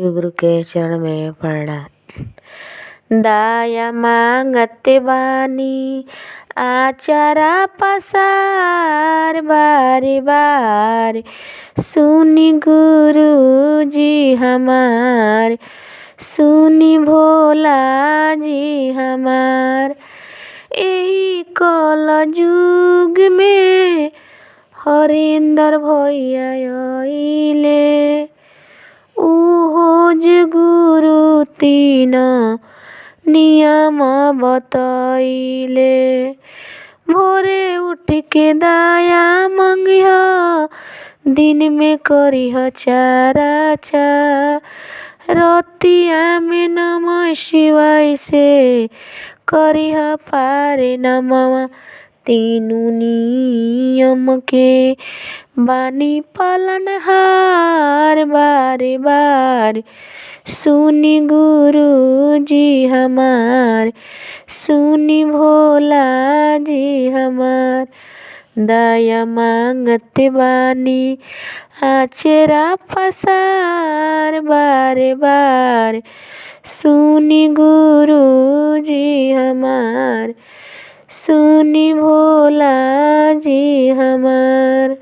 गुरु के चरण में प्रणाम। दाया मांगते बानी आचारा पसार बारे बार, सुनी गुरु जी हमार, सुनी भोला जी हमार। एही कल जुग में हरिंदर भैया आइले, उहो जे गुरु तीन नियम बतैले। भोरे उठ के दाया मंगिहा, दिन में करिह चाराचा, रतिया में नमः शिवाय से करिह पारे नमः। तीनू नियम के बानी पालनहार बारे बार, सुनी गुरु जी हमार, सुनी भोला जी हमार। दया मांगते बानी आचरा पसार बारे बार, सुनी गुरु जी हमार, सुनी भोला जी हमार।